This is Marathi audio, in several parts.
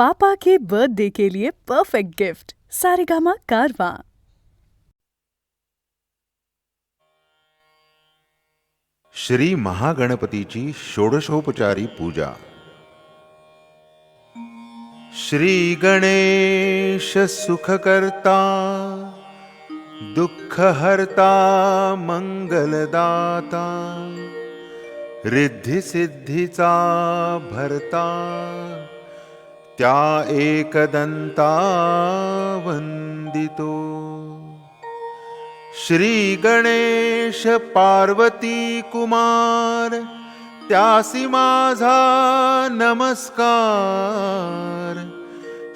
पापा के बर्थडे के लिए परफेक्ट गिफ्ट सारेगामा कारवां। श्री महागणपतीची षोडशोपचारी पूजा। श्री गणेश सुखकर्ता दुःखहर्ता मंगलदाता रिद्धी सिद्धीचा भरता त्या एकदंता वंदितो। श्री गणेश पार्वती कुमार त्यासी माझा नमस्कार।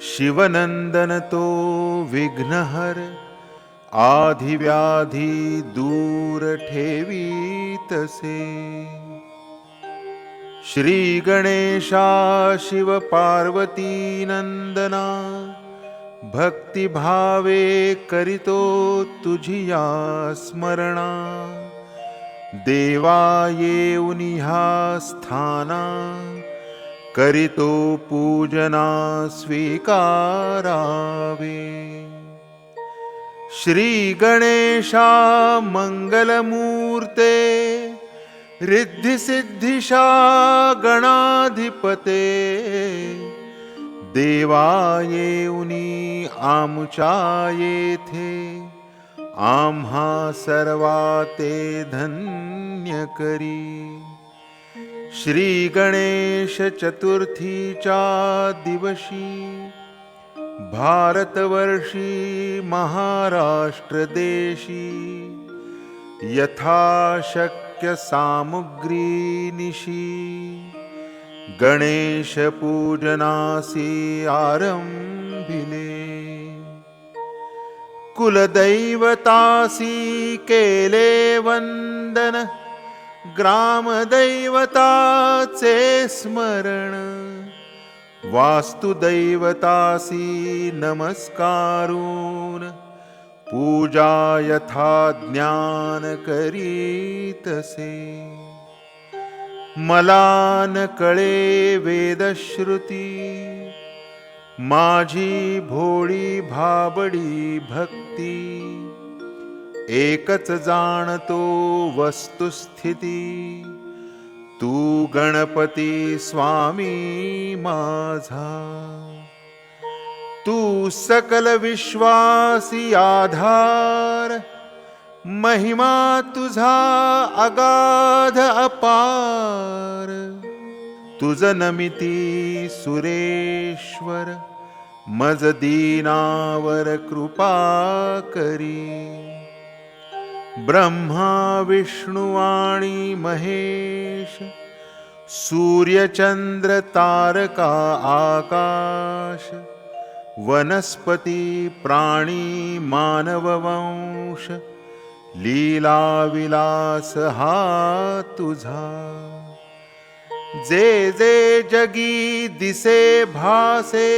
शिवनंदन तो विघ्नहर आधिव्याधी दूर ठेवीतसे। श्री गणेशा शिव पार्वती नंदना भक्तिभावे करितो तुझिया स्मरणा। देवा येऊन ह्या स्थाना करितो पूजना स्वीकारावे। श्री गणेशा मंगलमूर्ते रिद्धी सिद्धिशा गणाधिपते। देवा येऊनी आमुचा येथे आम्हा सर्वा ते धन्य करी। श्री गणेश चतुर्थीच्या दिवशी भारतवर्षी महाराष्ट्र देशी यथाशक्य सामुग्री निशी गणेश पूजनासी आरंभिले। कुलदैवतासी केले वंदन ग्रामदैवताचे स्मरण। वास्तुदैवतासी नमस्कारून पूजा यथा ज्ञान करीतसे। मला न कळे वेदश्रुती माझी भोळी भाबडी भक्ती। एकच जाणतो वस्तुस्थिती तू गणपती स्वामी माझा। तू सकल विश्वासी आधार महिमा तुझा अगाध अपार। तुझ नमिती सुरेश्वर मज दीनावर कृपा करी। ब्रह्मा विष्णू आणि महेश सूर्यचंद्र तारका आकाश वनस्पती प्राणी मानववंश लीला विलास हा तुझा। जे जे जगी दिसे भासे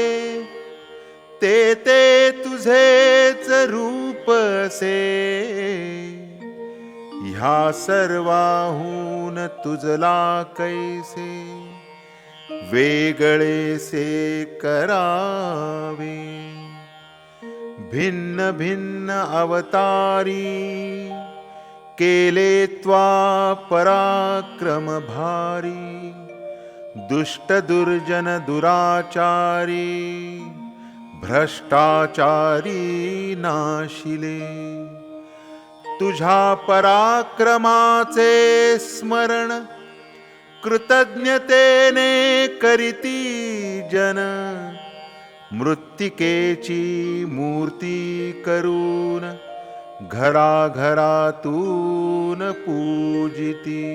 ते ते तुझेच रूप असे। ह्या सर्वाहून तुझला कैसे वेगळेसे करावे। भिन्न भिन्न अवतारी केले त्वा पराक्रम भारी। दुष्ट दुर्जन दुराचारी भ्रष्टाचारी नाशिले। तुझ्या पराक्रमाचे स्मरण कृतज्ञतेने करीती जन। मृत्तिकेची मूर्ती करून घराघरातून पूजिती।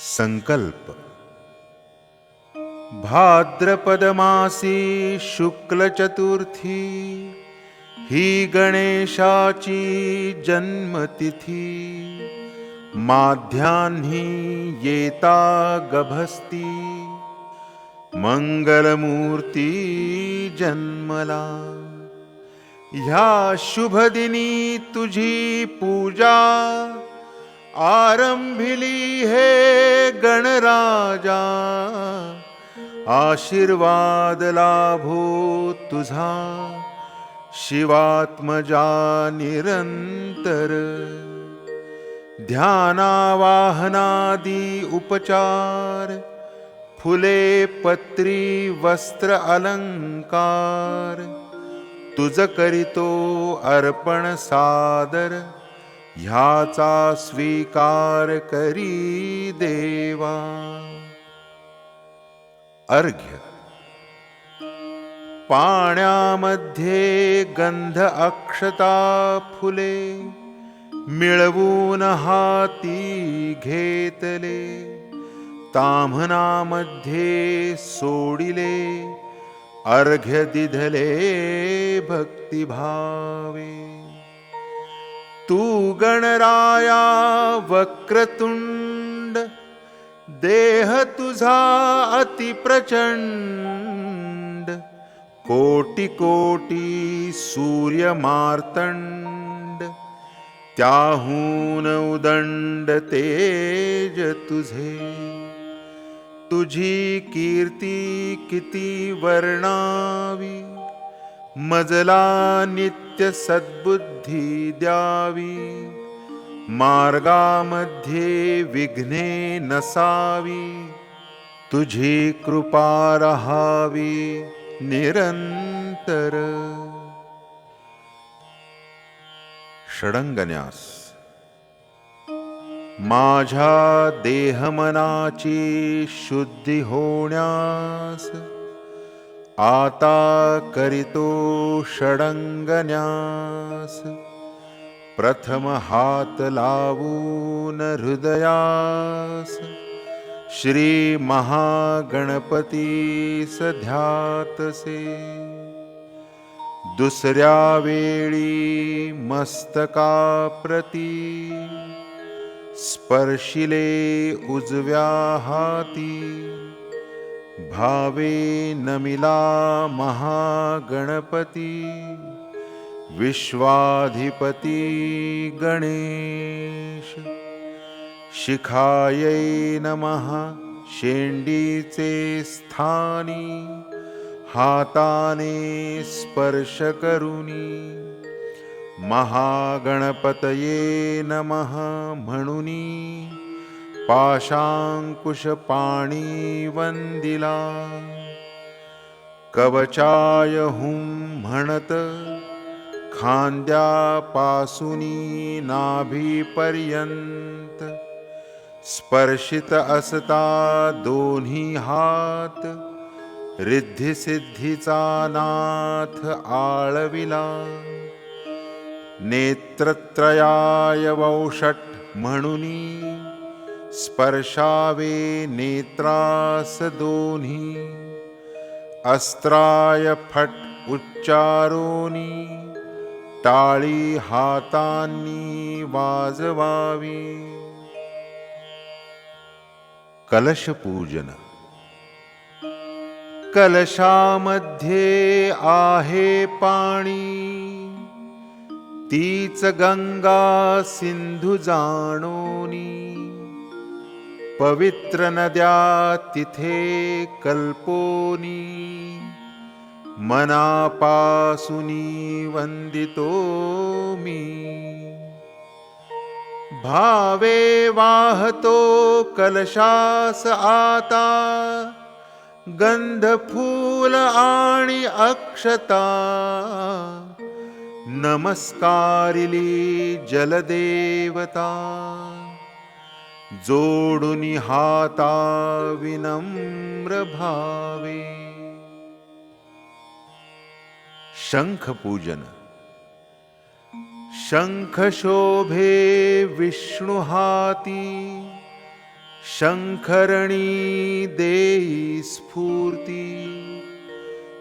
संकल्प। भाद्रपद मासी शुक्ल चतुर्थी ही गणेशाची जन्मतिथी। माध्यान्ही येता गभस्ती मंगलमूर्ती जन्मला। ह्या शुभदिनी तुझी पूजा आरंभिली हे गणराजा। आशीर्वाद लाभो तुझा शिवात्मजा निरंतर. ध्यानावाहनादी उपचार फुले पत्री वस्त्र अलंकार. तुझ करितो अर्पण सादर ह्याचा स्वीकार करी देवा. अर्घ्य. पाण्यामध्ये गंध अक्षता फुले मिळवून हाती घेतले. ताम्हनामध्ये सोडिले अर्घ्य दिधले भक्तिभावे. तू गणराया वक्रतुंड देह तुझा अति प्रचंड. कोटी कोटी सूर्य मार्तंड त्याहून उदंड तेज तुझे. तुझी कीर्ती किती वर्णावी मजला नित्य सद्बुद्धी द्यावी. मार्गामध्ये विघ्ने नसावी तुझी कृपा रहावी निरंतर. षडंगन्यास. माझ्या देहमनाची शुद्धी होण्यास आता करितो षडंगन्यास. प्रथम हात लावून हृदयास श्री महागणपतीस ध्यातसे. दुसऱ्या वेळी मस्तकाप्रती स्पर्शिले उजव्या हाती. भावे नमिला महागणपती विश्वाधिपती गणेश. शिखायै नमः शेंडीचे स्थानी हाताने स्पर्श करुनी. महागणपतये नमः म्हणुनी पाशांकुश पाणी वंदिला. कवचाय हुं म्हणत खांद्यापासूनी नाभीपर्यंत. स्पर्शित असता दोन्ही हात रिद्धिसिद्धीचा नाथ आळविला. नेत्रत्रयाय वौषट म्हणुनी स्पर्शावे नेत्रास दोन्ही. अस्त्राय फट उच्चारोनी टाळी हातांनी वाजवावी. कलशपूजन. कलशामध्ये आहे पाणी तीच गंगा सिंधू जाणोनी. पवित्र नद्या तिथे कल्पोनी. मनापासूनी वंदितो मी. भावे वाहतो कलशास आता. गंध फूल आणि अक्षता. नमस्कारिली जलदेवता. जोडुनी हाता विनम्र भावे. शंखपूजन. शंख शोभे विष्णु हाती. शंखरणी देई स्फूर्ती.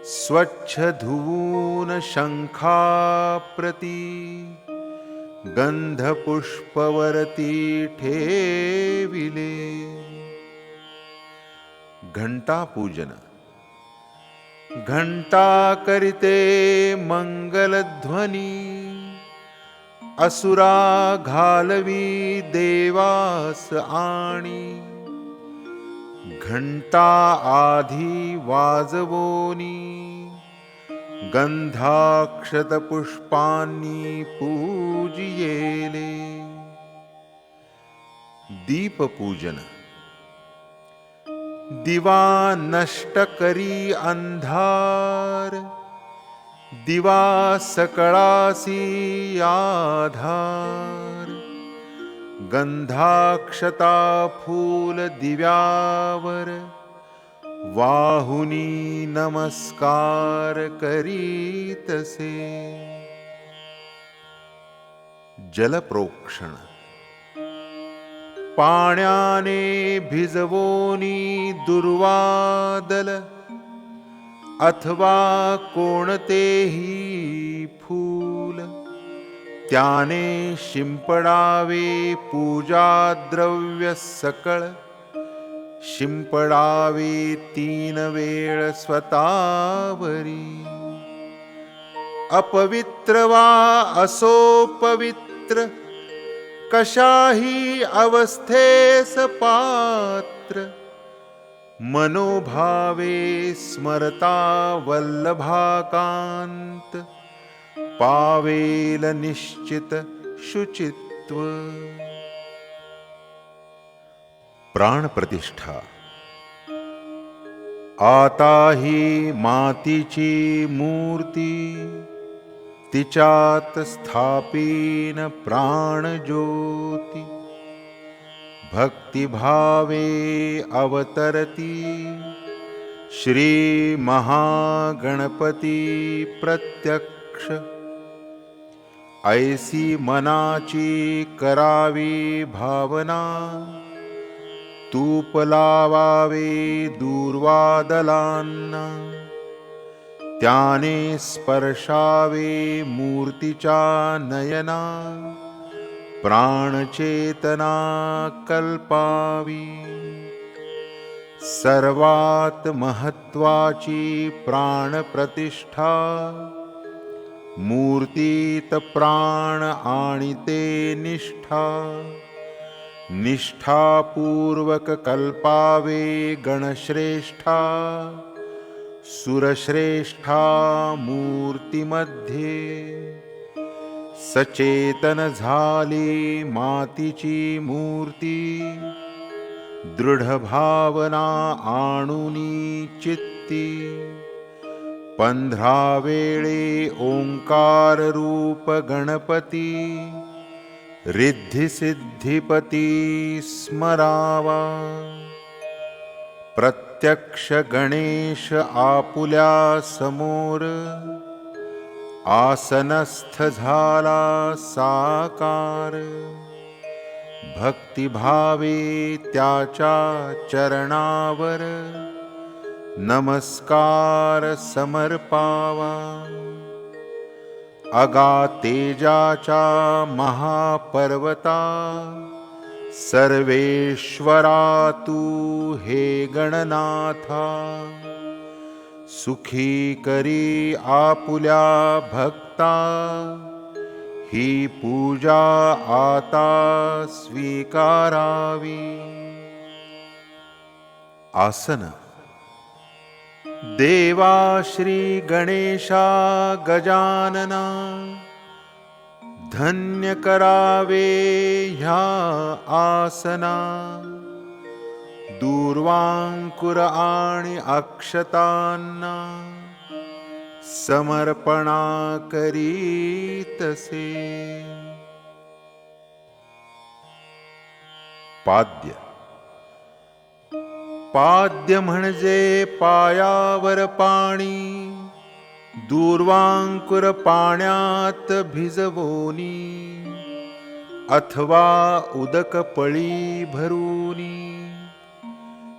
स्वच्छ धुवून शंखाप्रती. गंध पुष्पवरती ठेविले. घंटापूजन. घंटा करिते मंगलध्वनी. असुरा घालवी देवास आणि. घंटा आधी वाजवोनी गंधाक्षत पुष्पांनी पूजियेले. दीपपूजन. दिवा नष्ट करी अंधार, दिवा सकळासी आधार. गंधाक्षता फूल दिव्यावर, वाहुनी नमस्कार करीतसे. जलप्रोक्षण. पाण्याने भिजवोनी दुर्वादल, अथवा कोणतेही फूल. त्याने शिंपडावे पूजा द्रव्य सकळ, शिंपडावे 3 वेळ स्वतावरी. अपवित्र वा असो पवित्र, कशाही अवस्थेस पात्र. मनोभावे स्मरता वल्लभाकांत, पावेल निश्चित शुचित्व. प्राणप्रतिष्ठा. आता ही मातीची मूर्ती, तिच्यात स्थापीन प्राणज्योती. भक्तिभावे अवतरती, श्री महागणपती प्रत्यक्ष. ऐसी मनाची करावी भावना, तूप लावावे दूर्वादलांना. त्याने स्पर्शावे मूर्तीच्या नयना, प्राणचेतना कल्पावी. सर्वात महत्वाची प्राणप्रतिष्ठा, मूर्तीत प्राण आणिते निष्ठा. निष्ठापूर्वक कल्पावे गणश्रेष्ठा, सुरश्रेष्ठा मूर्तीमध्ये. सचेतन झाली मातीची मूर्ती, दृढ भावना आणुनी चित्ती. 15 वेळे ओंकार रूप गणपती, रिद्धी सिद्धिपती स्मरावा. प्रत्यक्ष गणेश आपुल्या समोर, आसनस्थ झाला साकार. भक्तिभावे त्याच्या चरणावर, नमस्कार समर्पावा. अगातेजाचा महापर्वता, सर्वेश्वरा तू हे गणनाथा. सुखी करी आपुल्या भक्ता, ही पूजा आता स्वीकारावी. आसन. देवा श्री गणेशा गजानना, धन्य करावे ह्या आसना. दूर्वांकुर आणि अक्षतांना, समर्पणा करीतसे. पाद्य. पाद्य म्हणजे पायावर पाणी, दूर्वांकुर पाण्यात भिजवोनी. अथवा उदक पळी भरूनी,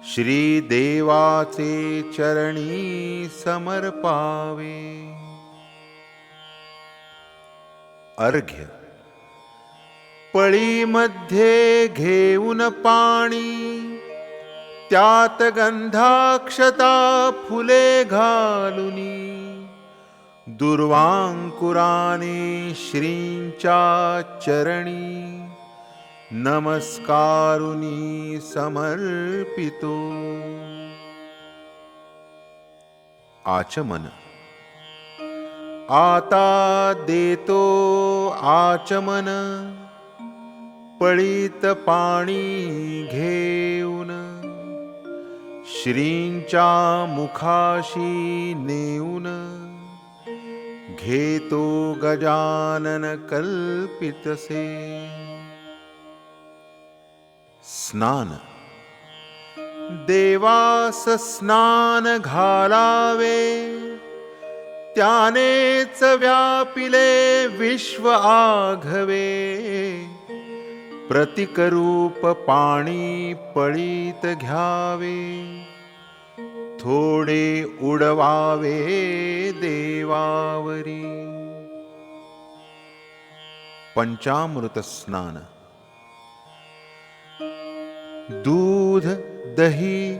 श्री देवाचे चरणी समर्पावे. अर्घ्य. पळीमध्ये घेऊन पाणी, त्यात गंधाक्षता फुले घालुनी. दुर्वांकुराने श्रींच्या चरणी, नमस्कारुनी समर्पितो. आचमन. आता देतो आचमन, पळीत पाणी घेऊन, श्रींच्या मुखाशी नेऊन, घेतो गजानन कल्पितसे. स्नान. देवास स्नान घालावे, त्यानेच व्यापिले विश्व आघवे. प्रतिकरूप पाणी पळीत घ्यावे, थोडे उडवावे देवावरी. पंचामृत स्नान. दूध, दही,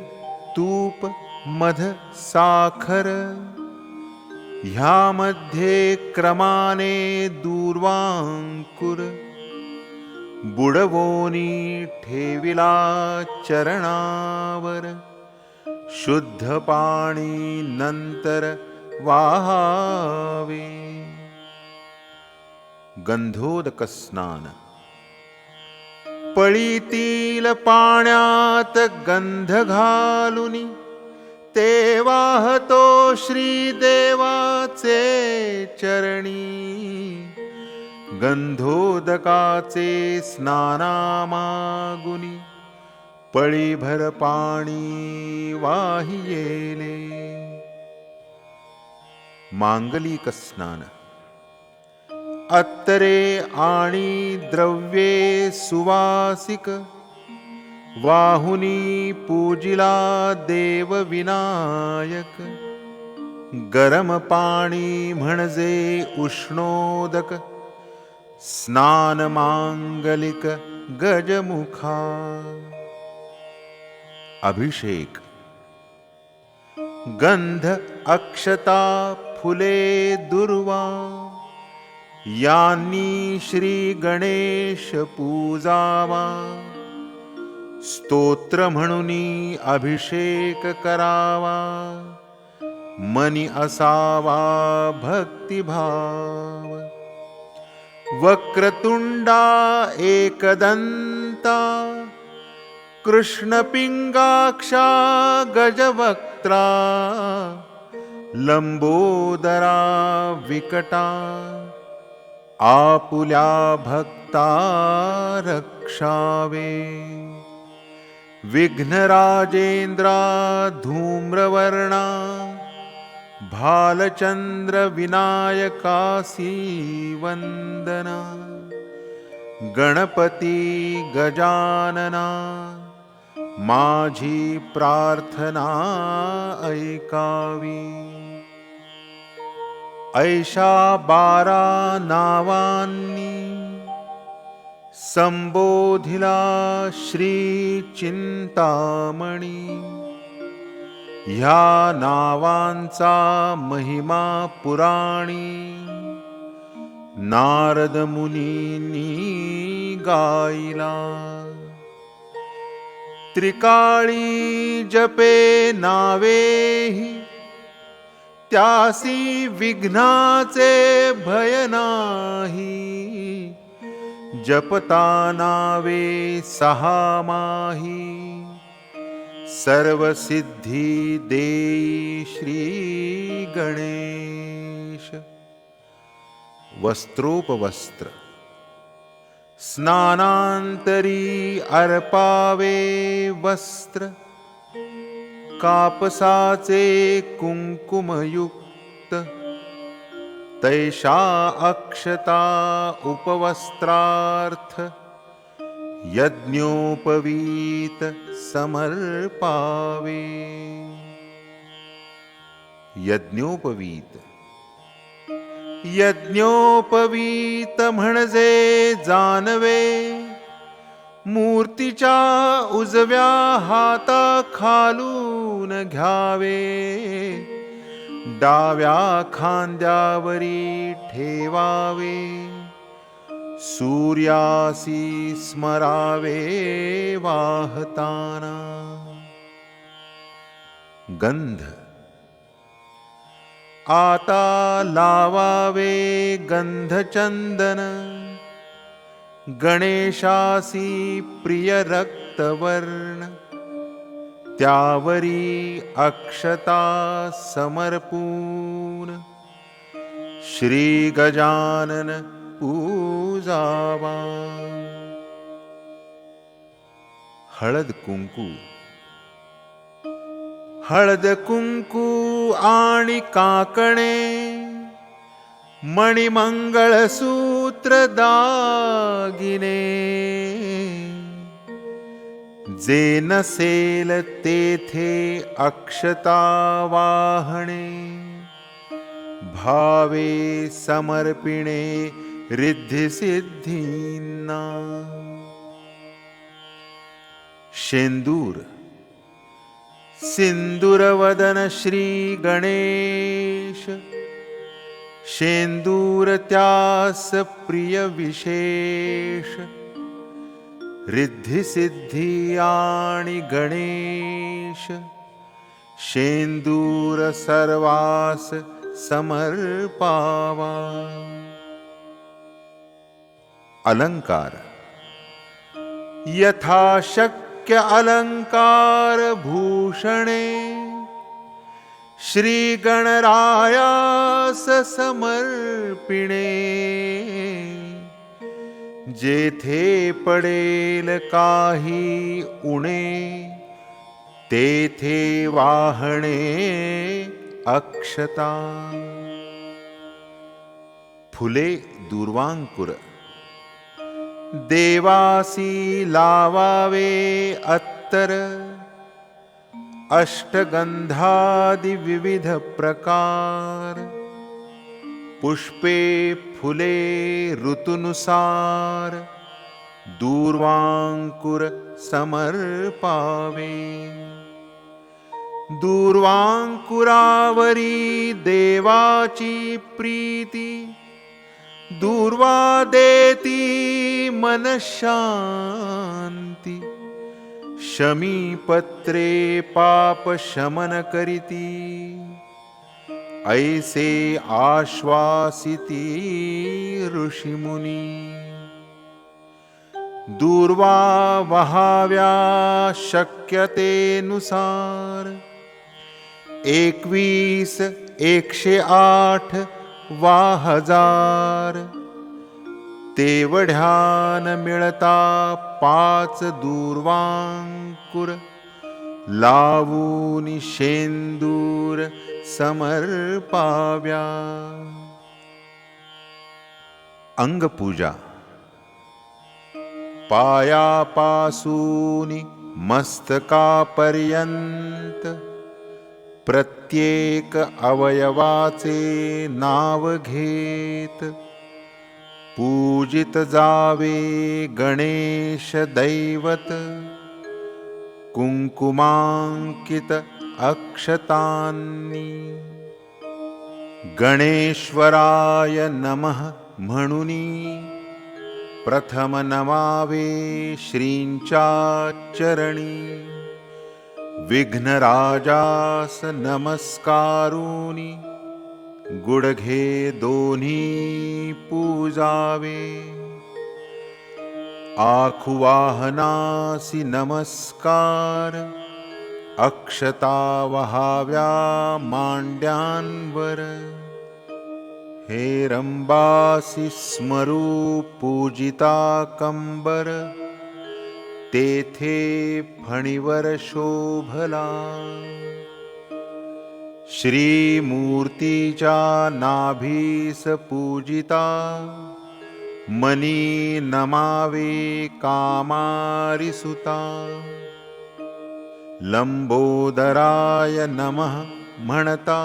तूप, मध, साखर ह्यामध्ये क्रमाने दूर्वांकुर, बुडवोनी ठेविला चरणावर. शुद्ध पाणी नंतर वाहावे. गंधोदक स्नान. पळीतील पाण्यात गंध घालुनी, ते वाहतो श्रीदेवाचे चरणी. गंधोदकाचे स्नानामागुनी, पळीभर पाणी वाहियेले. मांगलिक स्नान. अत्तरे आणि द्रव्ये सुवासिक, वाहुनी पूजिला देव विनायक. गरम पाणी म्हणजे उष्णोदक, स्नान मांगलिक गजमुखा. अभिषेक. गंध, अक्षता, फुले, दुर्वा यांनी श्री गणेश पूजावा. स्तोत्र म्हणूनी अभिषेक करावा, मनी असावा भक्तिभाव. वक्रतुंडा एकदंता, कृष्णपिंगाक्षा गजवक्त्रा. लंबोदरा विकटा, आपुल्या भक्ता रक्षावे. विघ्नराजेंद्रा धूम्रवर्णा, भालचंद्र विनायकासी वंदना. गणपती गजानना, माझी प्रार्थना ऐकावी. ऐशा 12 नावांनी संबोधिला श्री चिंतामणी. ह्या नावांचा महिमा पुराणी, नारद मुनींनी गायला. त्रिकाळी जपे नावेही, त्यासी विघ्नाचे भय नाही. जपता नावे 6 माही, सर्व सिद्धी देई श्री गणेश. वस्त्रोपवस्त्र. स्नानांतरी अर्पावे वस्त्र, कापसाचे कुंकुमयुक्त. तैषा अक्षता उपवस्त्रार्थ, यज्ञोपवीत समर्पावे. यज्ञोपवीत. यज्ञोपवीत म्हणजे जानवे, मूर्तीच्या उजव्या हाता खालून घ्यावे. डाव्या खांद्यावरी ठेवावे. सूर्यासी स्मरावे वाहताना. गंध आता लावावे गंधचंदन, गणेशासी प्रिय रक्तवर्ण. त्यावरी अक्षता समर्पून श्री गजानन पूजावा. हळद कुंकू, हळद कुंकू आणि काकणे, मणिमंगळसूत्र दागिने. जे नसेल तेथे अक्षता वाहणे, भावे समर्पिणे रिद्धी सिद्धींना. शेंदूर सिंदूरवदन श्री गणेश, शेंदूर त्यास प्रिय विशेष. रिद्धी सिद्धी आणि गणेश, शेंदूर सर्वास समर्पावा. अलंकार यथाशक्य अलंकार भूषणे, श्री गणरायास समर्पिणे. जेथे पडेल काही उणे, तेथे वाहणे अक्षता. फुले दूर्वांकुर, देवासी लावावे अत्तर. अष्टगंधादि विविध प्रकार, पुष्पे फुले ऋतुनुसार. दूर्वांकुर समर्पावे. दूर्वांकुरावरी देवाची प्रीती, दूर्वा देती मन शांती. शमीपत्रे पाप शमन करीती, ऐसे आश्वासिती ऋषिमुनी. दूर्वा वहाव्या शक्यतेनुसार, 21, 108 वा 1000. तेवढ्यान मिळता 5 दूर्वांकुर, लावून शेंदूर समर्पाव्या. अंगपूजा पायापासून मस्तकापर्यंत, प्रत्येक अवयवाचे नाव घेत. पूजित जावे गणेश दैवत, कुंकुमांकित अक्षतांनी. गणेश्वराय नमः म्हणुनी, प्रथम नमावे श्रींच्या चरणी. विघ्नराजास नमस्कारुनी, गुडघे दोन्ही पूजावे. आखुवाहनासी नमस्कार, अक्षता वहाव्या मांड्यांवर. हे रंबासी स्मरू पूजिता कंबर, तेथे फणीवर शोभला. श्रीमूर्तीच्या नाभीस पूजिता, मनी नमावे कामारी सुता. लंबोदराय नमः म्हणता,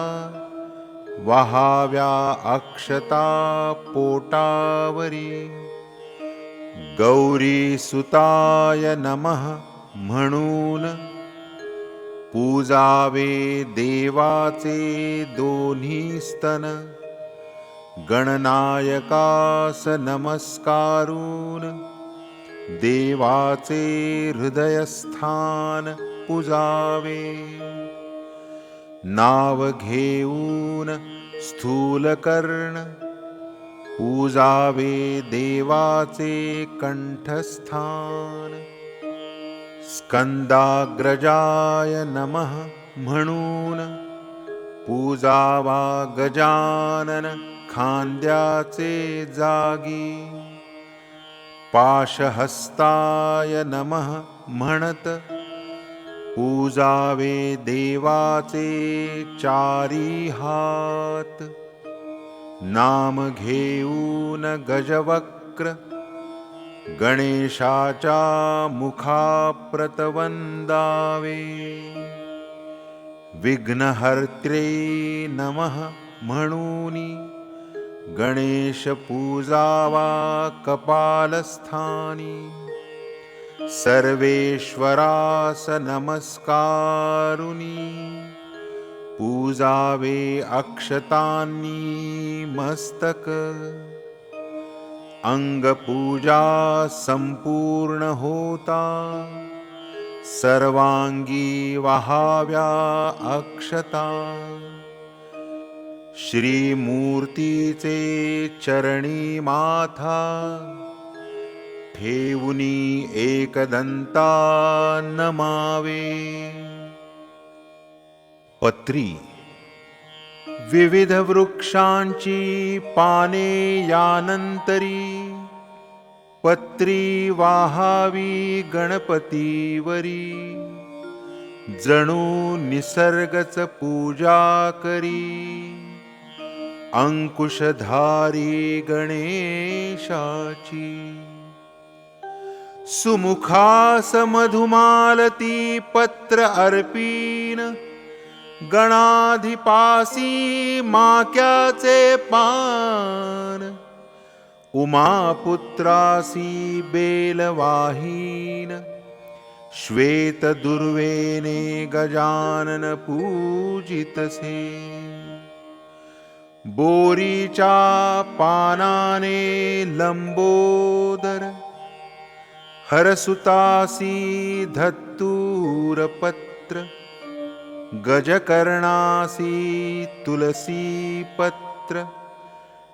वहाव्या अक्षता पोटावरी. गौरी सुताय नमः म्हणून, पूजावे देवाचे दोन्ही स्तन. गणनायकास नमस्कारून देवाचे हृदयस्थान पुजावे. नाव घेऊन स्थूलकर्ण पूजावे देवाचे कंठस्थान. स्कंदाग्रजाय नमः म्हणून पूजावा गजानन खांद्याचे जागी. पाशहस्ताय नमः म्हणत पूजावे देवाचे चारी हात. नाम घेऊन गजवक्र गणेशाच्या मुखाप्रत वंदावे. विघ्नहर्त्रे नमः म्हणूनी गणेश पूजावा कपालस्थानी. सर्वेश्वरास नमस्कारुनी पूजावे अक्षतांनी मस्तक. अंगपूजा संपूर्ण होता सर्वांगी वहाव्या अक्षता. श्रीमूर्तीचे चरणी माथा ठेवुनी एकदंता नमावे. पत्री विविध वृक्षांची पाने यानंतरी पत्री वाहावी गणपतीवरी. जणू निसर्गच पूजा करी अंकुशधारी गणेशाची. सुमुखास मधुमालती पत्र अर्पीन गणाधिपासी माक्याचे पान. उमापुत्रासी बेलवाहीन श्वेत दुर्वेने गजानन पूजितसे. बोरीच्या पानाने लंबोदर हरसुतासी धत्तूरपत्र. गजकर्णासी तुलसी पत्र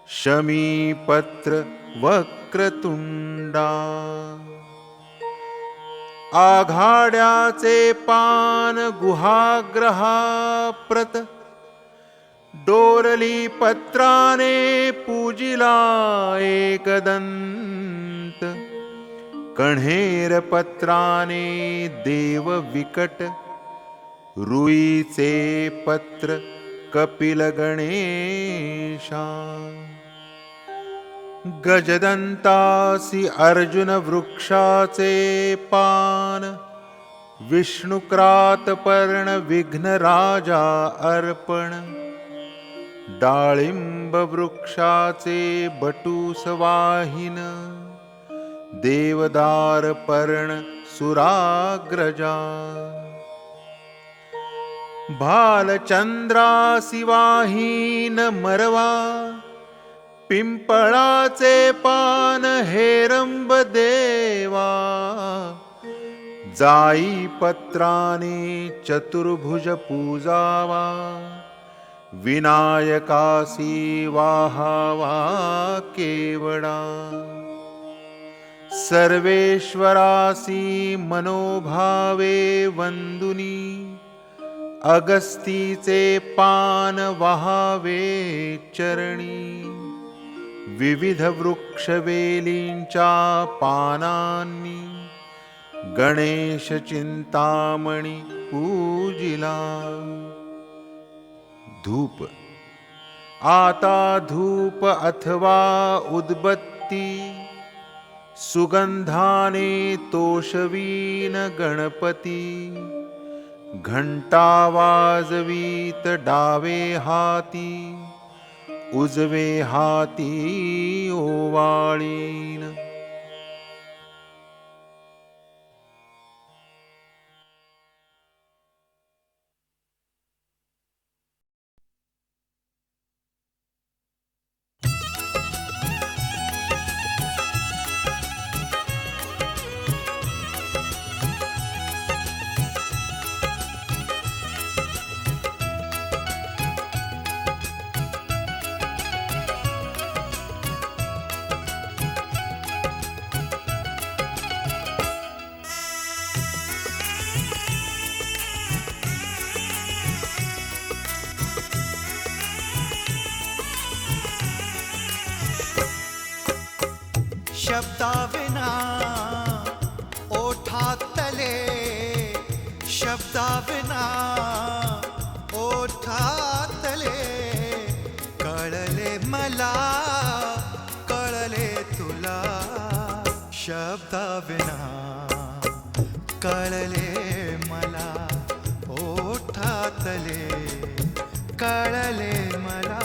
शमीपत्र वक्रतुंडा. आघाड्याचे पान गुहाग्रहाप्रत डोरली पत्राने पूजिला एकदंत. कण्हेर पत्राने देव विकट रुईचे पत्र कपिल गणेशा. गजदंतासी अर्जुन वृक्षाचे पान. विष्णुक्रातपर्ण विघ्नराजा अर्पण. डाळिंब वृक्षाचे बटुसवाहिन. देवदार पर्ण सुराग्रजा. भालचंद्रासी वाहीन मरवा. पिंपळाचे पान हेरंब देवा. जाई पत्राने चतुर्भुज पूजावा. विनायकासी वाहावा केवडा. सर्वेश्वरासी मनोभावे वंदुनी. अगस्तीचे पान वहावे चरणी. विविध वृक्षवेलींच्या पानांनी गणेश चिंतामणी पूजिला. धूप आता धूप अथवा उदबत्ती सुगंधाने तोषवीन गणपती. घंटा वाजवीत डावे हाती उजवे हाती ओवाळीन. शब्दाविना ओठातले शब्दाविना ओठातले कळले मला कळले तुला शब्दाविना कळले मला ओठातले कळले मला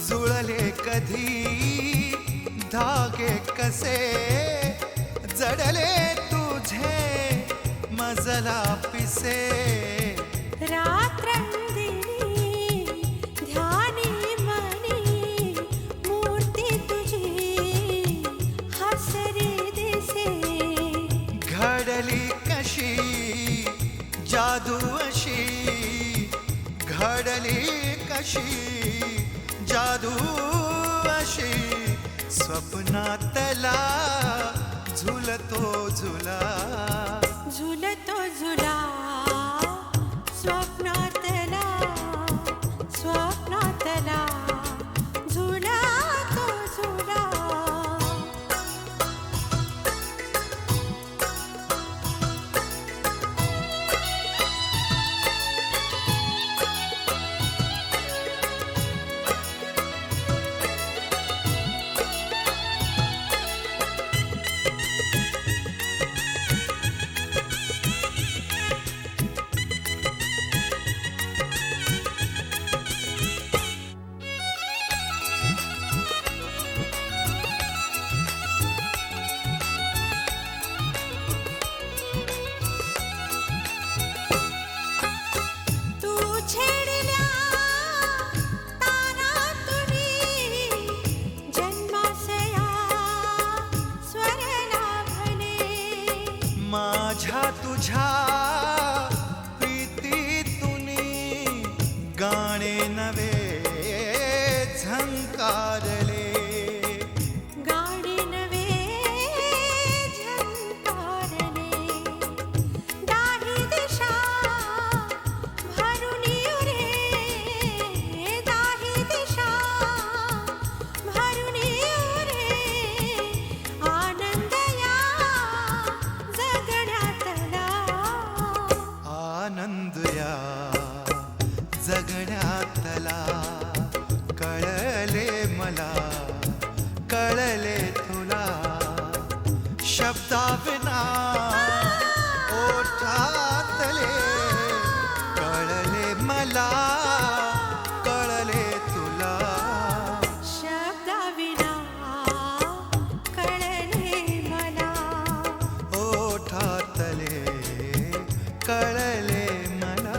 जुळले कधी धागे कसे जडले तुझे मजला पिसे रात्रंदिनी ध्यानी मनी मूर्ती तुझी हसरी दिसे घडली कशी जादू अशी घडली कशी जादू अशी स्वप्नातला झुलतो झुला झुलतो झुला स्वप्नातला स्वप्नातला झुला तो झुला माझ्या तुझ्या प्रीतीतुनी गाणे नवे झंकारले गाणे नवे झंकारले दाही दिशा भरून येऊ रे दाही दिशा भरून येऊ रे आनंद आनंद या जगण्यातला कळले मला कळले तुला शब्दाविना ओठातले कळले मला कळले तुला शब्दाविना कळले मला ओठातले कळले मला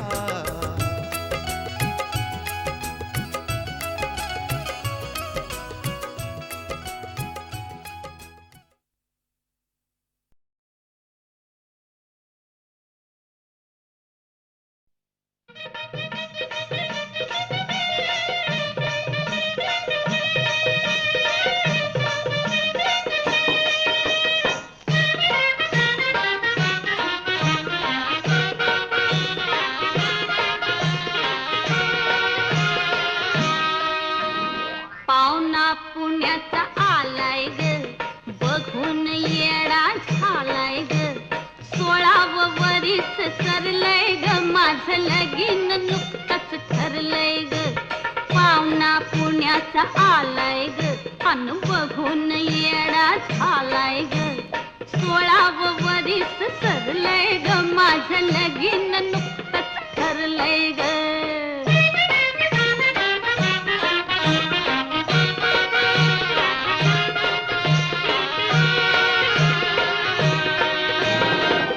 पुण्याचा आलाय ग बघून येडा झालाय ग 16व वरीस सरलय ग माझं लगीन नुकतंच ठरलंय ग पाहुणा पुण्याचा आलाय ग अन बघून येडा झालाय ग 16 वरीस सरलय ग माझं लगीन नुकतंच ठरलंय ग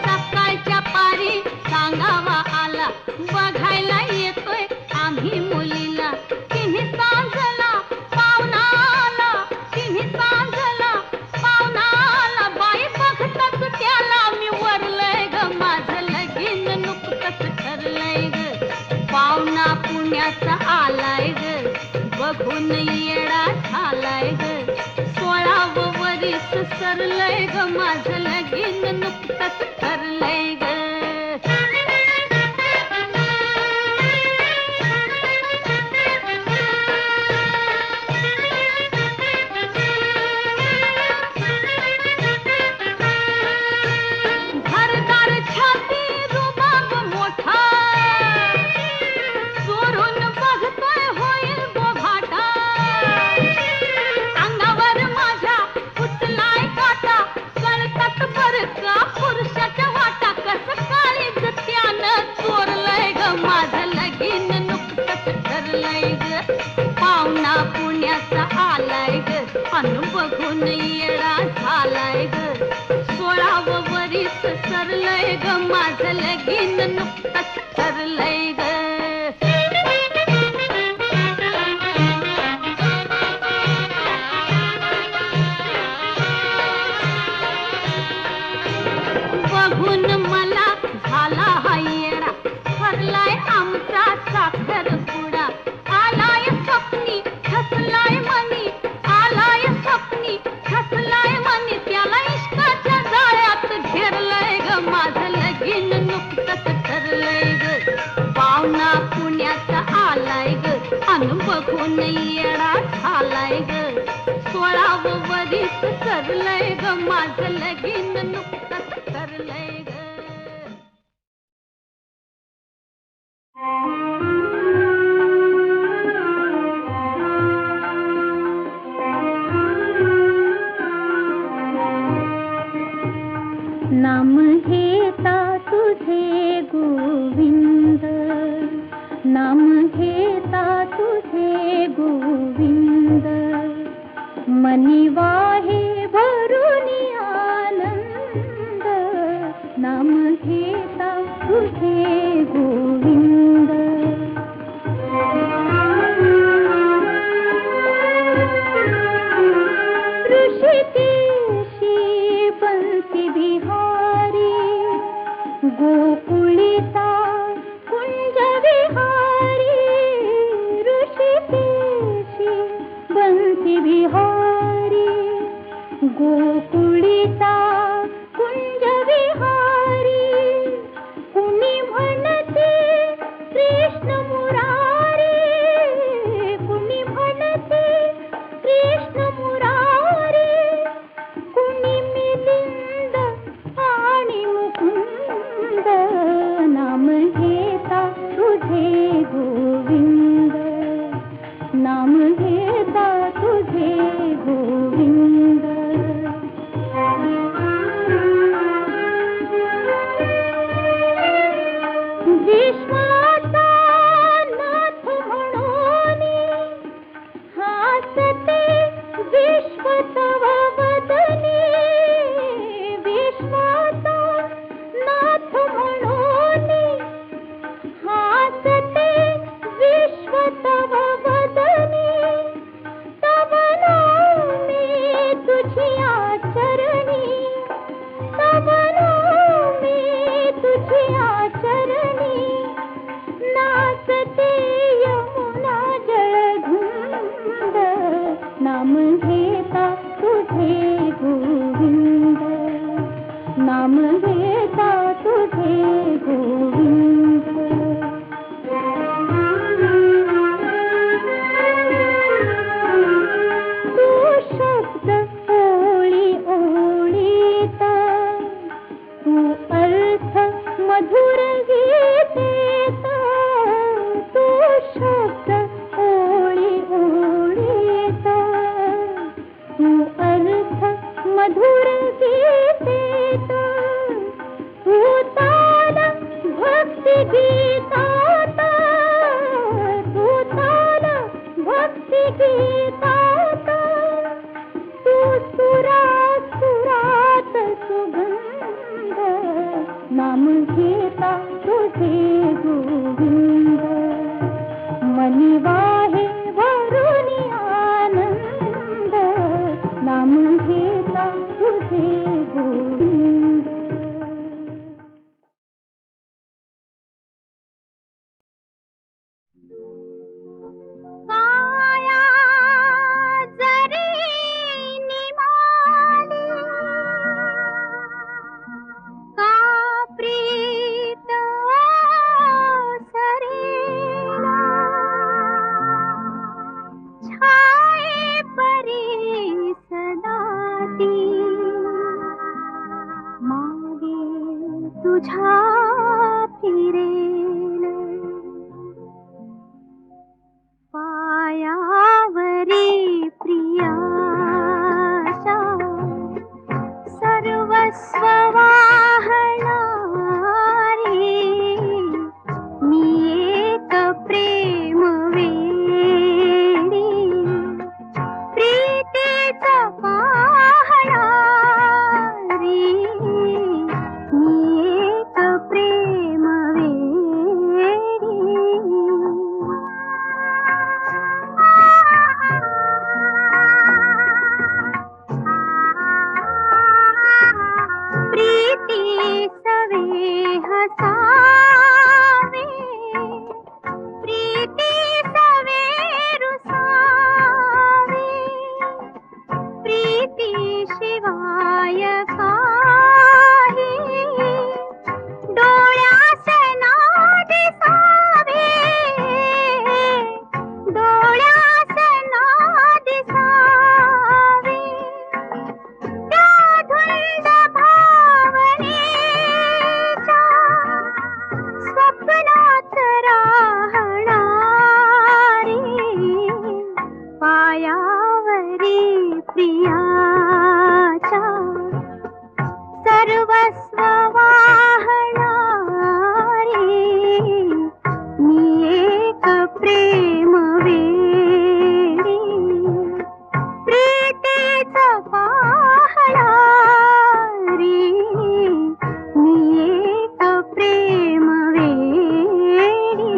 सकाळच्या पारी सांगावा आला बघायला येतोय आम्ही मुलीला तिन्ही सांगला पाहुणा आला तिन्ही सांगला पाहुणा आला बाई बघताच त्याला मी वरलय ग माझं लगीन नुकतंच ठरलंय ग पाहुणा पुण्याचा आलाय ग बघून येडा झालाय ग 16 वरीस सरलय ग माझं लगीन नुकतंच ठरलंय ग घरदार छाती रुबाब मोठा चोरून बघतोय होईल बोभाटा अंगावर माझ्या उचलाय काटा कळतात बर का पुरुषाच्या वाटा कसं काळीज त्यानं चोरलंय ग माझं लगीन नुकतंच ठरलंय ग पाहुणा पुण्याचा आलाय ग अन बघून येडा झालाय ग 16 वरीस सरलय ग माझं लगीन नुकतंच ठरलंय ग बघून मला झाला हा येडा ठरलाय आमचा साखरपुडा आलाय स्वप्नी खसलाय मनी आलाय स्वप्नी खसलाय मनी त्याला इश्काच्या जाळ्यात घेरलंय ग माझं लगीन नुकतंच ठरलंय ग पाहुणा पुण्याचा आलाय ग अन बघून येडा झालाय ग 16 वरीस सरलय ग माझं लगीन नुकतंच ठरलंय ग नाम घेता तुझे गोविंद नाम घेता तुझे गोविंद मनी वाहे भरून आनंद नाम घेता तुझे गोविंद ऋषिकेशी बंसी बिहारी गोकुळिता कुंज विहारी ऋषिकेशी बंसी बिहारी गोकुळिता कुंज विहारी कुणी म्हणते कृष्ण मुरारी कुणी म्हणते कृष्ण मुरारी कुणी मिलिंद आणि मुकुंद नाम घेता तुझे गोविंद नाम घेता तुझे गोविंद विश्वाचा नाथ म्हणून हासते विश्व तव वदनी विश्वाचा नाथ म्हणून हासते विश्व तव वदनी गीतात तू सुरात सुरात सुगंध नाम घेता तुझे गोविंद मनी वाहे भरून आनंद नाम घेता तुझे गोविंद काया जरी निमाली का प्रीत सरेला छाये परी सदा ती मागे तुझ्या फिरेल पायावरी प्रियाच्या सर्वस्व वाहणारी मी एक प्रेम वेडी प्रीतीचा पाहणारी मी एक प्रेम वेडी प्रीती सवे हसावे प्रीती सवे रुसावे प्रीती शिवाय काही डोळ्यास ना दिसावे डोळ्यास ना दिसावे त्या धुंद भावनेच्या स्वप्नात राहणारी पायावरी प्रियाच्या सर्वस्व वाहणारी मी एक प्रेम वेडी प्रीतीचा पाहणारी मी एक प्रेम वेडी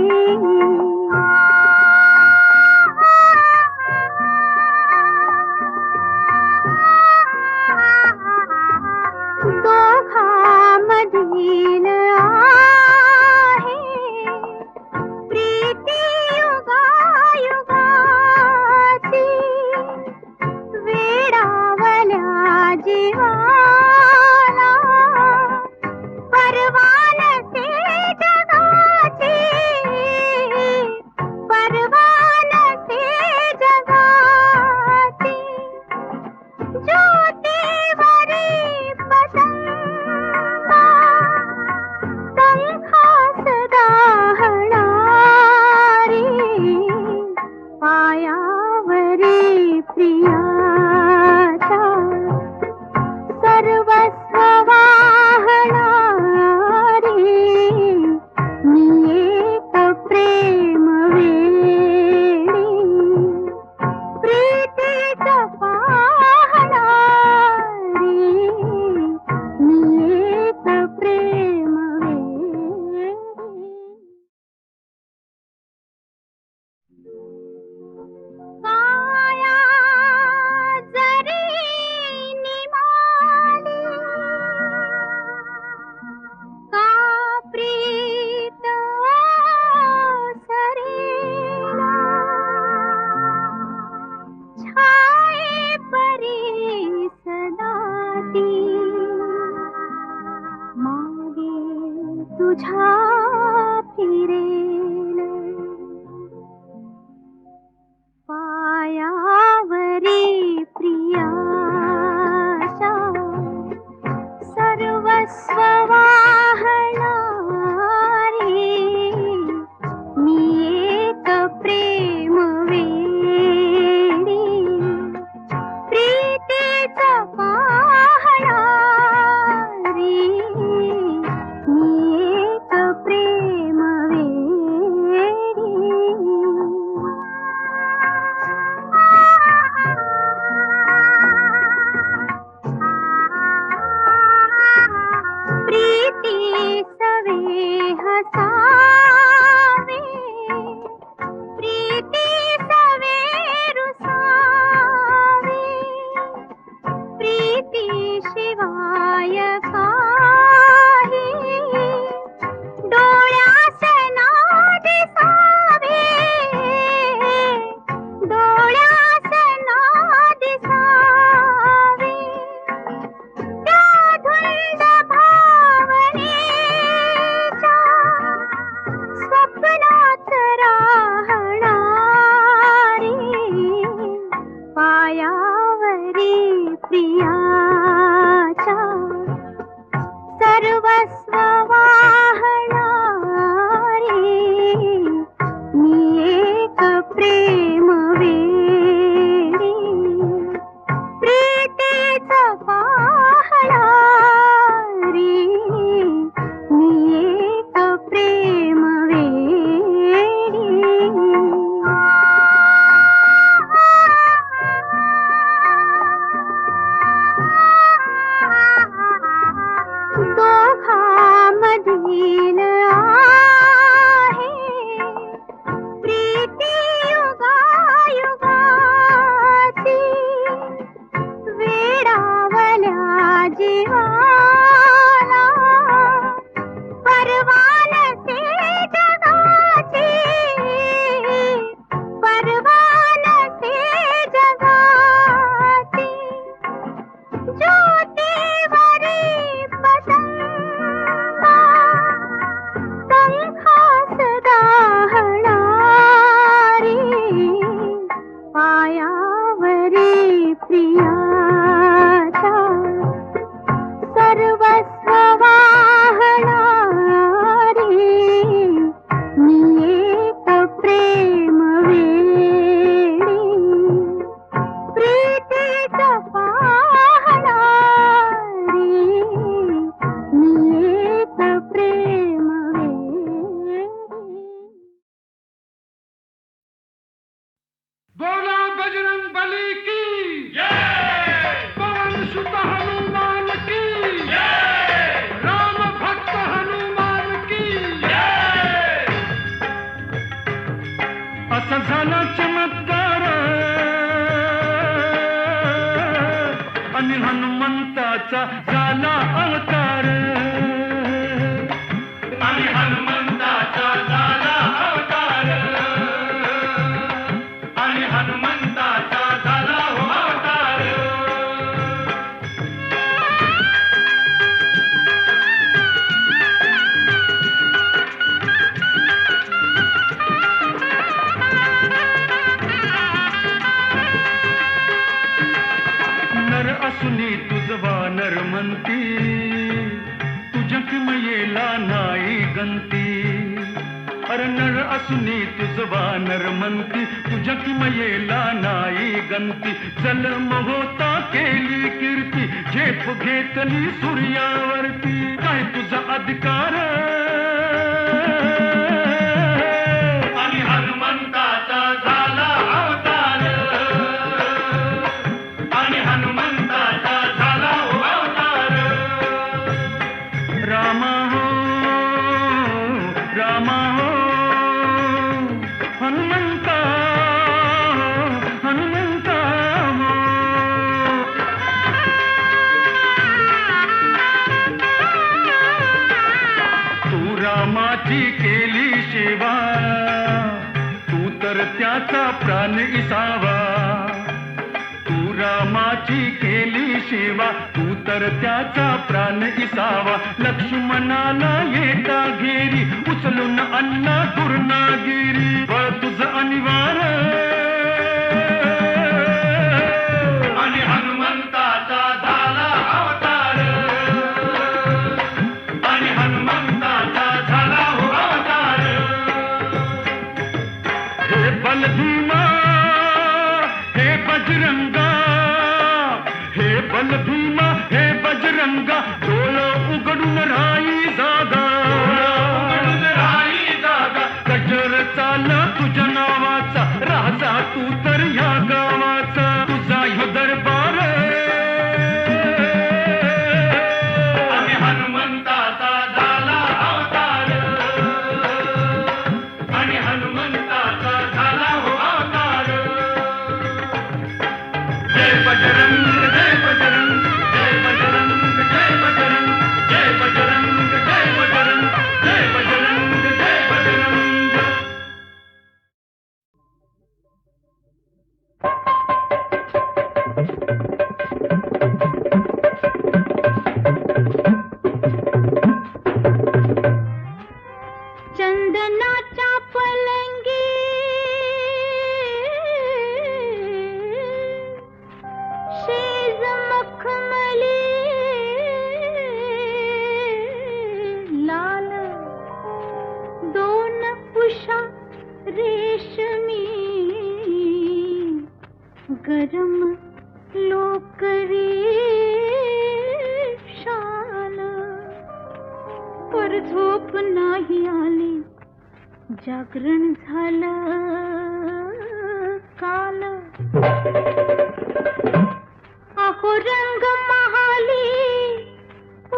दोघांमधील आहे प्रीती युगायुगाची वेडावल्या जीवाला परवानसे जगाची परवानसे जगाची ज्योतीवरी पतंगा पंखास दाहणारी पायावरी प्रियाच्या सर्वस्व वाहणारी मी एक प्रेम वेडी प्रीतीचा पाहणारी मी एक प्रेम वेडी काया प्रियाचा सर्वस्व वाहणारी मी एक प्रेम वेडी प्रीतीचा पाहणारी मी एक प्रेम वेडी. बोला बजरंग बली की पवन सुत हनुमान की राम भक्त हनुमान की. असा झाला चमत्कार आणि हनुमंताचा झाला अवतार आणि हनुमंताचा झाला अवतार आणि हनुमंताचा झाला हो अवतार. नर असुनी तुझ वानर म्हणती तुझ्या किमयेला नाही गंती. अरे नर असुनी तुझ वानर म्हणती तुझ्या किमयेला नाही गंती. जन्म होता केली कीर्ती झेप घेतली सूर्यावरती. काय तुझा अधिकार आणि हनुमंताचा झाला अवतार आणि हनुमंताचा झाला हो अवतार. रामा हो रामा हो हनुमंता हनुमंता हो. तू रामाची केली सेवा तू तर त्याचा प्राण इसावा. तू रामाची केली सेवा तू तर त्याचा प्राण इसावा. लक्ष्मणाला येता घेरी उचलून अन्ना दुर्नागिरी. बळ तुझ अनिवार आणि हनुमंताचा झाला अवतार आणि हनुमंताचा झाला हो अवतार. हे बलभीमा हे बजरंगा हे बलभीमा हे बजरंगा डोळ उघडून राई जागा गजर चाल तुझ्या नावाचा राजा तू तर या गावाचा. तुझा ह्यो दरबार आणि हनुमंताचा झाला अवतार आणि हनुमंताचा झाला हो अवतार. जय बजरंग जय बजरंग जय बजरंग जय बजरंग जय बजरंग जय बजरंग जय बजरंग जय बजरंग. चंदनाच्या पलंगी शेज मखमली लाल दोन उषा रेशमी गरम लोकरी शाल. पर झोप नाही आली जागरण झालं काल. अहो रंग महाली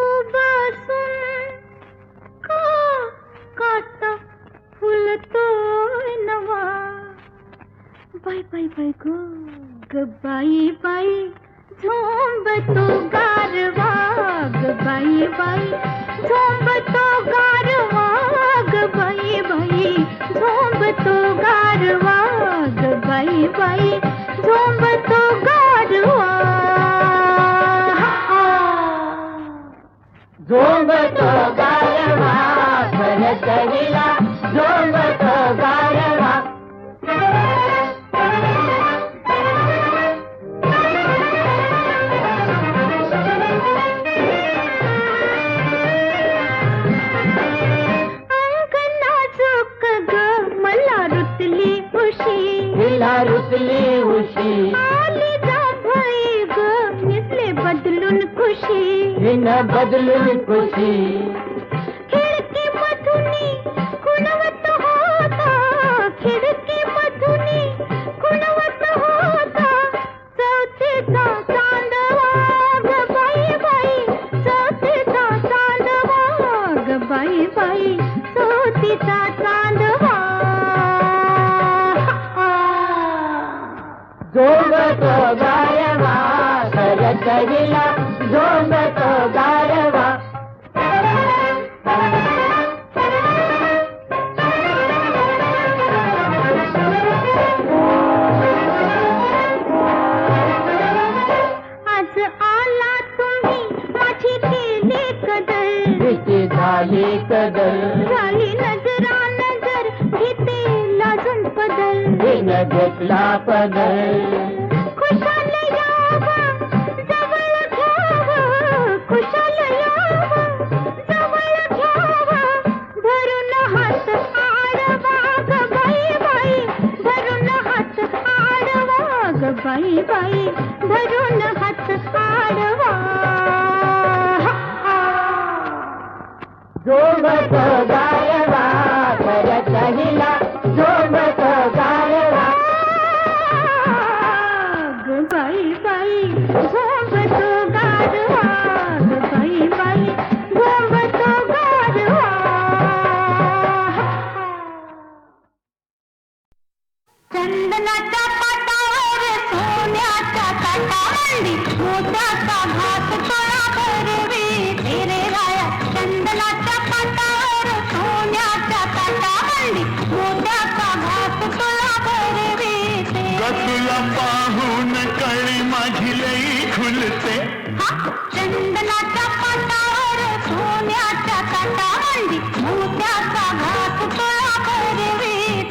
उभासून काटा फुलतोय नवा. बाय बाय बाय गो ग बाई बाई झोंबतो गारवा ग बाई बाई झोंबतो गारवा ग बाई बाई झोंबतो गारवा ग बाई बाई झोंबतो गारवा. झोंबतो गारवा भरतरीला झोंबतो गारवा. बसली उशी आली जाभई ग निसले बदलून खुशी हिनं बदलून खुशी खिडकी मधुनी कुणवत होता खिडकी मधुनी कुणवत होता चौथीचा चांदवा ग बाई बाई चौथीचा चांदवा ग बाई बाई चौथीचा चांदवा झोंबतो गारवा करत हिला झोंबतो गारवा आज आला तुम्ही माझी केली कदर भीती झाली कदर झाली नजरा नजर घेते लाजून पदर हिनं घेतला पदर खुशाल यावा जवळ घ्यावा खुशाल यावा जवळ घ्यावा धरून हात आडवा ग बाई बाई धरून हात आडवा ग बाई बाई धरून हात आडवा झोंबतो गारवा करत हिला झोंबतो गारवा ग बाई बाई झोंबतो गारवा ग बाई बाई झोंबतो गारवा चंदनाच्या पाटावर सोन्याच्या काटावंडी मोत्याचा घास तोळा भरवी तेरे राया चंदनाच्या पाटावर सोन्याच्या काटावंडी मोत्याचा घास तोळा भरवी तुला पाहून कळी माझी लई खुलते चंदनाच्या पाटावर सोन्याच्या काटावंडी मोत्याचा घास तोळा भरवी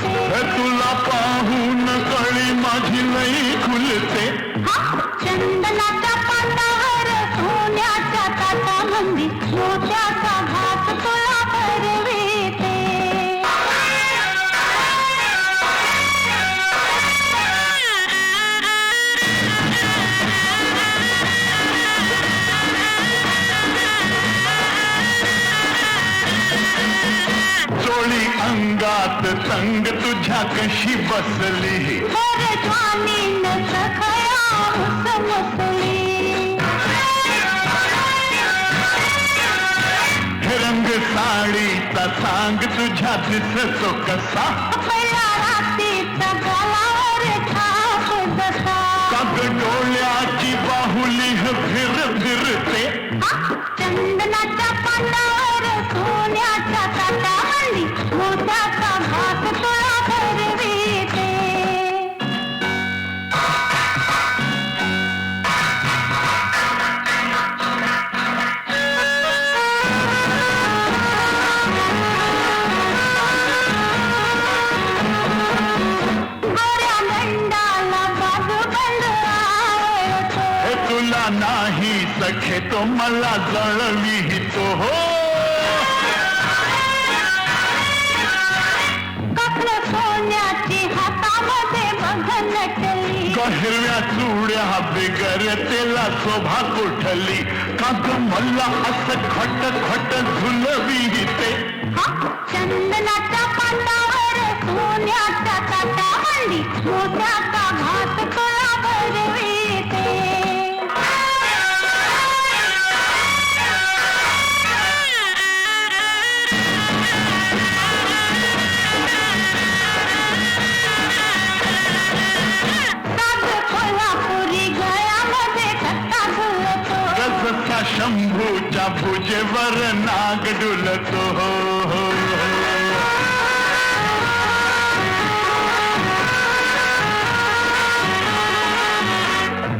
तुला पाहून कळी माझी लई खुलते चंदनाच्या पाटावर सोन्याच्या काटावंडी मोत्याचा घास तोळा भरविते चोळी अंगात संग तुझ्या कशी बसली स्वामीनं सखया मुसमुसली रंग साडीचा सांग तुझ्या दिसतो कसा पहिला रात्रीचा गलावर छाप बसा काग डोळ्याची बाहुली फिर फिरते चंदनाच्या पाटावर सोन्याच्या काटावंडी मोत्याचा घास तोळा भरविते गोऱ्या गंडाला बाजूबंद आवडतो हे तुला नाही सखे तो मला जळवितो हो कपडे सोन्याची हातामध्ये बघ नटली हिरव्या चुड्या बिगर तेला शोभा कुठली काग मला असं खट खट झुलविते चंदनाच्या पाटावर सोन्याच्या काटावंडी मोत्याचा घास तोळा भरविते कोल्हापुरी गळ्यामध्ये कट्टा झुलतो रसचा शंभूच्या भुजेवर नाग डुलतो हो हो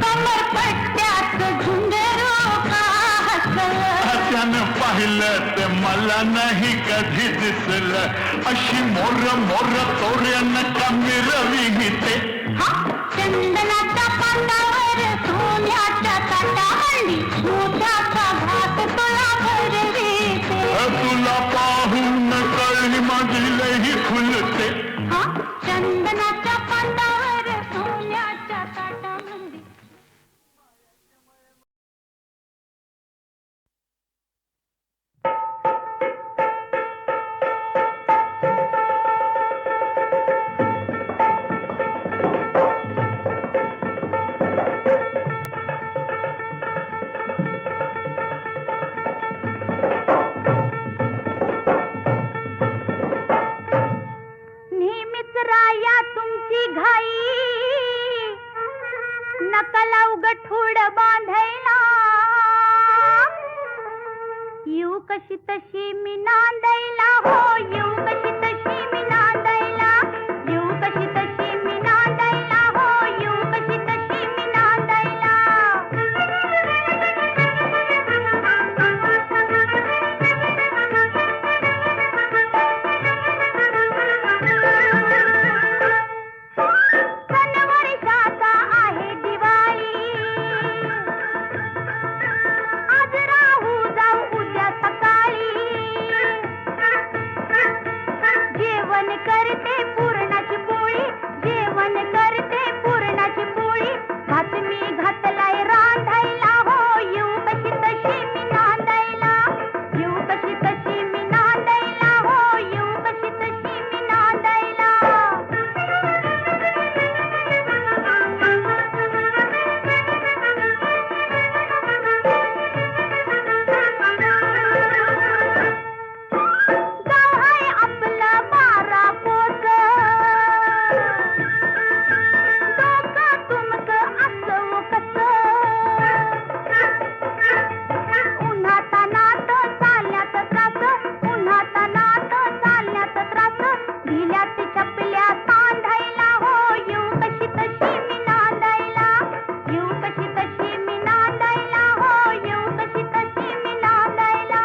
कमरपट्ट्यात झुंजरो का हसलं त्यानं पाहिलं ते मला नाही कधी दिसलं अशी मोर मोर तोऱ्यानं का मिरविते चंदनाच्या पाटावर सोन्याच्या काटावंडी मोत्याचा घास तोळा भरविते तुला पाहून कळली माझी लई खुलते चंदनाच्या पाटावर नकला उगठूड बांधायला येऊ कशी तशी मी नांदायला हो येऊ कशी तशी मी नांदायला येऊ कशी तशी मी नांदायला हो येऊ कशी तशी मी नांदायला वर्षाचा आहे दिवाळी आज राहू जाऊ उद्या सकाळी जेवण करते पुरणाची पोळी जेवण करते पुरणाची पोळी भात मी घातलाय रांधायला हो येऊ कशी तशी मी नांदायला येऊ कशी तशी मी नांदायला हो येऊ कशी तशी मी नांदायला गाव आहे आपलं 12 कोस डोकं तुमचं असं कसं उन्हातानात चालण्यात त्रास उन्हातानात चालण्यात त्रास ढिल्यात चपल्या सांधायला हो येऊ कशी तशी मी नांदायला येऊ कशी तशी मी नांदायला हो येऊ कशी तशी मी नांदायला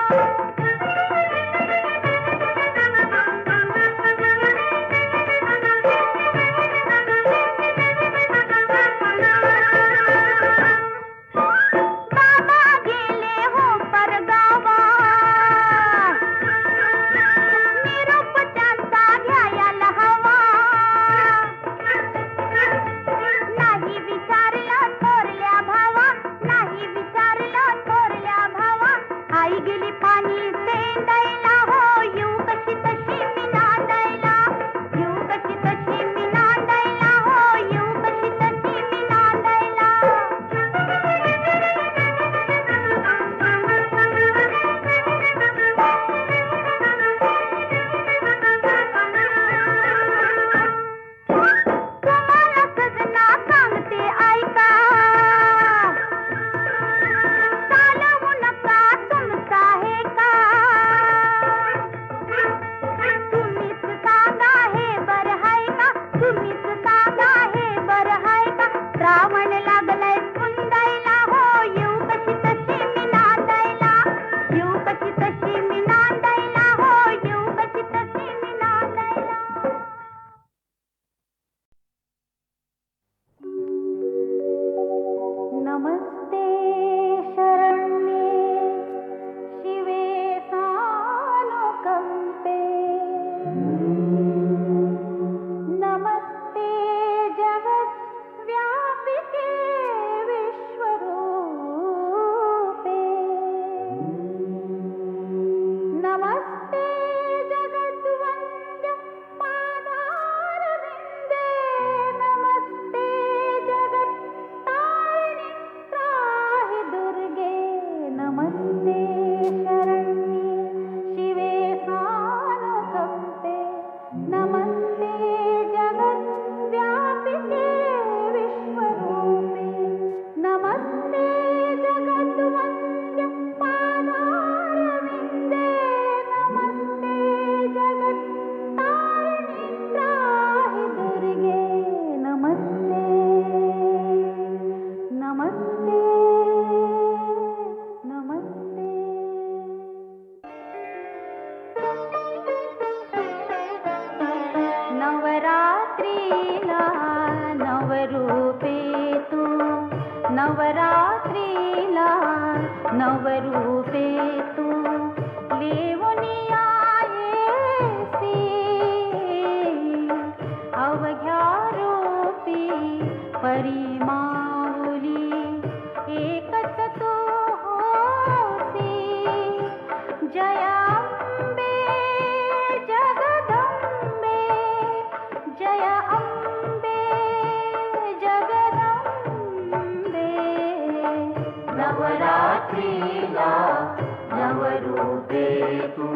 बाबा गेले हो परगावा निरोप त्यांचा घ्यायला हवा नाही विचारलं थोरल्या भावा नाही विचारलं थोरल्या भावा आई गेली पाणी सेंदायला हो येऊ कशी तशी मी नांदायला येऊ कशी तशी मी नांदायला हो येऊ कशी तशी मी नांदायला तुम्हाला सजना सांगते ऐका चालवू नका तुमचा हे का तुम्हीच सांगा हे बरं हाय का तुम्हीच सांगा हे बरं हाय का रावण लागलाय पुंदायला हो येऊ कशी तशी मी नांदायला येऊ कशी तशी मी नांदायला हो येऊ कशी तशी मी नांदायला नमस्ते शरण्ये शिवे सानुकंपे नमस्ते जगद्व्यापिके विश्वरूपे नमस्ते जगद्वन्द्य पादारविन्दे नमस्ते जगत्तारिणि त्राहि दुर्गे नमस्ते शरण्ये शिवे सानुकंपे नमस्ते जगद्व्यापिके विश्वरूपे नमस्ते जगद्वन्द्य पादारविन्दे नमस्ते जगत्तारिणि त्राहि दुर्गे नमस्ते नमस्ते नमस्ते नवरात्रीला नवरूपे तू नवरात्रीला नवरूपे तू लेवनी आयेसी अवघ्या रूपी परिमाऊली एकच तू होसी जयाम्बे जगदम्बे जय अम्बे जगदम्बे नवरात्रीला नवरूपे तू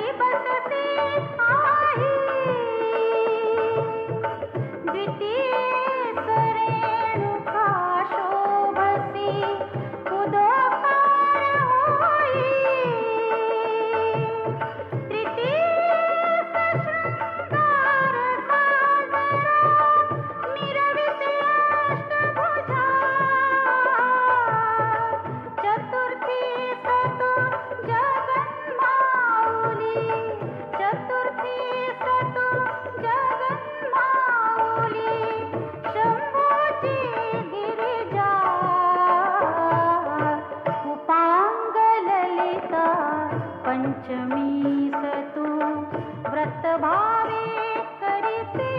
घरी बसते आई द्वितीय रेणुका शोभसी उदोकार होई तृतीय शृंगार साजरा मिरविते अष्टभुजा चतुर्थी सतु जगन्माऊली चतुर्थी सतु जगन्माऊली शंभूची गिरिजा उपांग ललिता पंचमी सतु व्रतभावे करीते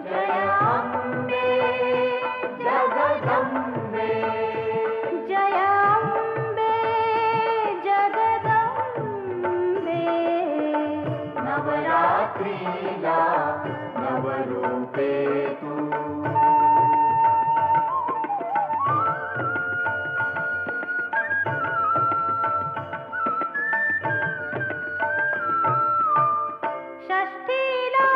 जय अम्बे जगदम्बे जय अम्बे जगदम्बे नवरात्रीला नवरूपे तू षष्ठीला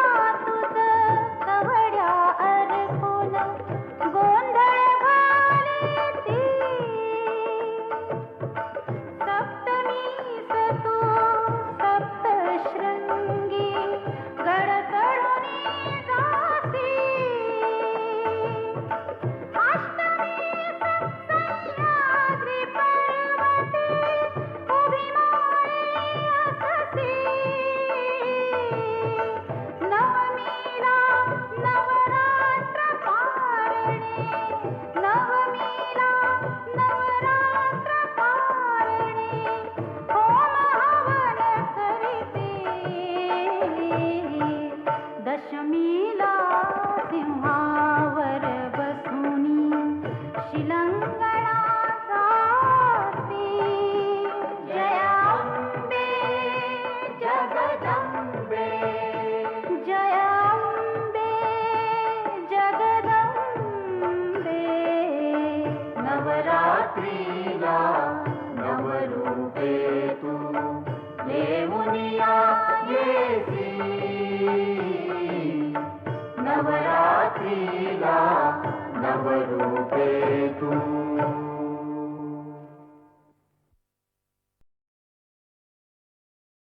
तुझं कवड्या अर्पून गोंधळ घालीती सप्तमीस तू सप्तशृंगी गड चढुनी जासी अष्टमीस सह्याद्री पर्वते उभी माई अससी नवमीला नवरात्र पारणे नवमीला नवरात्र पारणे होम हवन करीते दशमीला सिंहावर बसूनी शिलंगणा जासी जय अम्बे जगदम्बे जय अम्बे जगदम्बे नवरात्रीला नवरूपे तू लेमुनिया येसी नवरात्रीला नवरूपे तू